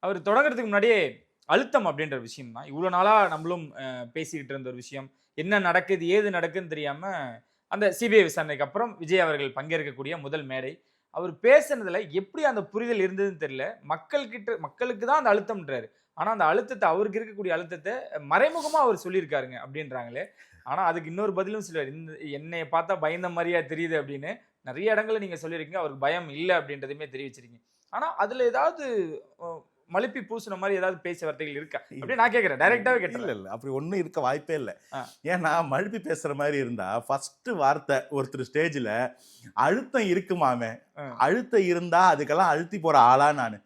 அவர் தொடங்குறதுக்கு முன்னாடியே அழுத்தம் அப்படின்ற விஷயம் தான். இவ்வளோ நாளா நம்மளும் பேசிக்கிட்டு இருந்த ஒரு விஷயம். என்ன நடக்குது, ஏது நடக்குதுன்னு தெரியாம, அந்த சிபிஐ விசாரணைக்கு அப்புறம் விஜய் அவர்கள் பங்கேற்கக்கூடிய முதல் மேடை. அவர் பேசுனதுல எப்படி அந்த புரிதல் இருந்ததுன்னு தெரியல. மக்களுக்கு தான் அந்த அழுத்தம்ன்றாரு. ஆனா அந்த அழுத்தத்த அவருக்கு இருக்கக்கூடிய அழுத்தத்த மறைமுகமா அவர் சொல்லியிருக்காருங்க அப்படின்றாங்களே. ஆனா அதுக்கு இன்னொரு பதிலும் சொல்லுவாரு. என்னைய பார்த்தா பயந்த மாரியா தெரியுது அப்படின்னு. நெறைய இடங்கள்ல நீங்க சொல்லியிருக்கீங்க. அவருக்கு பயம் இல்ல அப்படின்றதையுமே தெரிவிச்சிருக்கீங்க. ஆனா அதுல ஏதாவது அ மழுப்பி பூசுன மாரி ஏதாவது பேச்சு வார்த்தைகள் இருக்கா? அப்படியே நான் கேட்கிறேன். டைரக்ட்டாவே இல்ல, கேட்டுர்றேன். இல்ல. அப்படி ஒண்ணும் இருக்க வாய்ப்பே இல்ல. ஆ, ஏன்னா, மழுப்பி பேசுற மாரி இருந்தா, ஃபர்ஸ்ட் வார்த்தை ஒருத்தர் ஸ்டேஜ்ல அழுத்தம் இருக்குமாமே. அ. அழுத்தம் இருந்தா அதுக்கெல்லாம் அழுத்தி போற ஆளா நானு.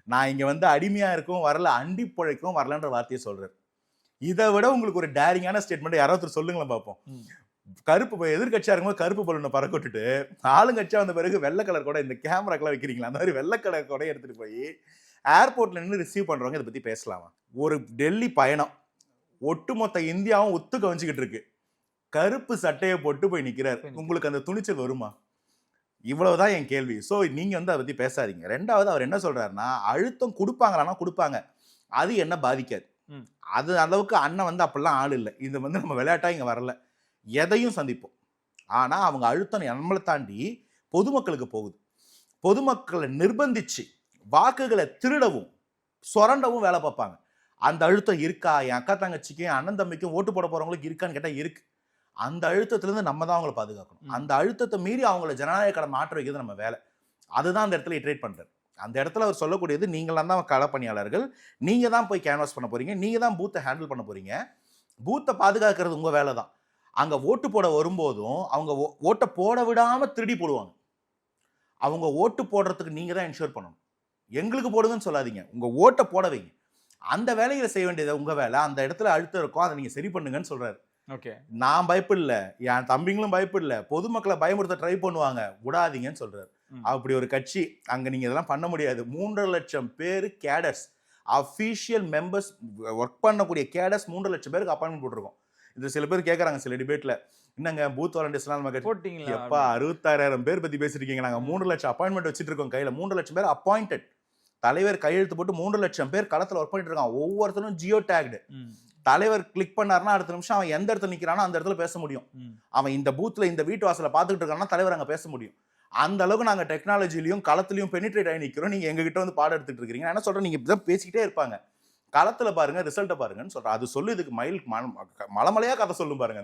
நான் இங்க வந்து அடிமையா இருக்கவும் வரல, அண்டி பிழைக்கவும் வரலன்ற வார்த்தைய சொல்றாரு. இத விட உங்களுக்கு ஒரு டேரிங்கான ஸ்டேட்மெண்ட் யாராவது ஒருத்தர் சொல்லுங்களேன் பார்ப்போம். ம். எதிர்க்கட்சியா இருக்கும்போது கருப்பு பலூன பறக்க விட்டுட்டு, ஆளுங்கட்சியா வந்த பிறகு வெள்ள கலர் கொடை இந்த கேமராக்கெல்லாம் வைக்கிறீங்களா? அந்த மாரி வெள்ள கலர் கொடைய எடுத்துட்டு போயி, ஏர்போர்ட்ல நின்னு ரிசீவ் பண்றவங்க இத பத்தி பேசலாமா? ஒரு டெல்லி பயணம். ஒட்டுமொத்த இந்தியாவும் ஒத்து கவனிச்சுக்கிட்டு இருக்கு. கருப்பு சட்டைய போட்டு போய் நிக்கிறாரு. உங்களுக்கு அந்த துணிச்சல் வருமா? இவ்வளவுதான் என் கேள்வி. சோ நீங்க வந்து அத பத்தி பேசாதீங்க. 2வது அவர் என்ன சொல்றாருன்னா, அழுத்தம் குடுப்பாங்களான்னா குடுப்பாங்க. அது என்ன பாதிக்காது. ம். அது அளவுக்கு அண்ணன் வந்து அப்படிலாம் ஆள் இல்ல. இது வந்து நம்ம விளையாட்டா இங்க வரல. எதையும் சந்திப்போம். ஆனா அவங்க அழுத்தம் நம்மள தாண்டி பொதுமக்களுக்கு போகுது. பொதுமக்கள நிர்பந்திச்சு வாக்குகள திருடவும், சொரண்டவும் வேல பார்ப்பாங்க. அந்த அழுத்தம் இருக்கா? என் அக்கா தங்கச்சிக்கும், என் அண்ணன் தம்பிக்கும் ஓட்டு போட போறவங்களுக்கு இருக்கான்னு கேட்டா இருக்கு. அந்த அழுத்தத்திலிருந்து நம்ம தான் அவங்கள பாதுகாக்கணும். ம். அந்த அழுத்தத்த மீறி அவங்கள ஜனநாயக கடமை மாற்ற வைக்கிறது நம்ம வேலை. அதுதான் அந்த இடத்துல இட்டரேட் பண்றாரு. அந்த இடத்துல அவர் சொல்லக்கூடியது நீங்கலாம் தான் களப்பணியாளர்கள். நீங்க தான் போய் கேன்வாஸ் பண்ண போறீங்க. நீங்க தான் பூத்த ஹேண்டில் பண்ண போறீங்க. பூத்த பாதுகாக்கிறது உங்க வேலை தான். அங்க ஓட்டு போட வரும்போதும் அவங்க ஓட்ட போட விடாம திருடி போடுவாங்க. அவங்க ஓட்டு போடுறதுக்கு நீங்க தான் என்ஷூர் பண்ணணும். எங்களுக்கு போடுங்கன்னு சொல்லாதீங்க. உங்க ஓட்ட போட வைங்க. அந்த வேலைகள செய்ய வேண்டியது உங்க வேலை. அந்த இடத்துல அழுத்தம் இருக்கும். அத நீங்க சரி பண்ணுங்கன்னு சொல்றாரு. ஓகே. நான் பயப்படல. என் தம்பிங்களும் பயப்படல. பொதுமக்கள பயமுறுத்த ட்ரை பண்ணுவாங்க. விடாதீங்கன்னு சொல்றாரு. ம். அப்படி ஒரு கட்சி. அங்க நீங்க இதெல்லாம் பண்ண முடியாது. 3,00,000 பேரு கேடர்ஸ். அஃபிஷியல் மெம்பர்ஸ் வொர்க் பண்ணக்கூடிய கேடர்ஸ் 3,00,000 பேருக்கு அப்பாயின்ட்மென்ட் போட்டுருக்கோம். இது சில பேர் கேட்கறாங்க சில டிபேட்ல. என்னங்க பூத் வாலண்டியர்ஸ்லாம் நம்ம கட்சி போட்டீங்களா? எப்பா 66,000 பேர் பத்தி பேசிருக்கீங்க. நாங்க 3,00,000 அப்பாயின்ட்மென்ட் வச்சிட்டு இருக்கோம் கையில. 3,00,000 பேர் அப்பாயிண்டட். தலைவர் கையெழுத்து போட்டு 3,00,000 பேர் களத்துல ஒர்க் பண்ணிட்டு இருக்கான். ஒவ்வொருத்தரும் ஜியோ டேக்டு. ம். தலைவர் கிளிக் பண்ணாருன்னா அடுத்த நிமிஷம் அவன் எந்த இடத்துல நிக்கிறானோ அந்த இடத்துல பேச முடியும். ம். அவன் இந்த பூத்ல இந்த வீட்டு வாசல பாத்துக்கிட்டு இருக்கான்னா தலைவர் அங்க பேச முடியும். அந்த அளவுக்கு நாங்க டெக்னாலஜிலயும் களத்திலயும் பெனிட்ரேட் ஆகி நிக்கிறோம். நீங்க எங்க கிட்ட வந்து பாடம் எடுத்துட்டு இருக்கீங்க. நான் என்ன சொல்றேன், நீங்க இப்படிதான் பேசிக்கிட்டே இருப்பாங்க. களத்துல பாருங்க, ரிசல்ட்ட பாருங்கன்னு சொல்றேன். அது சொல்லு இதுக்கு மலைமலையா கதை சொல்லும் பாருங்க.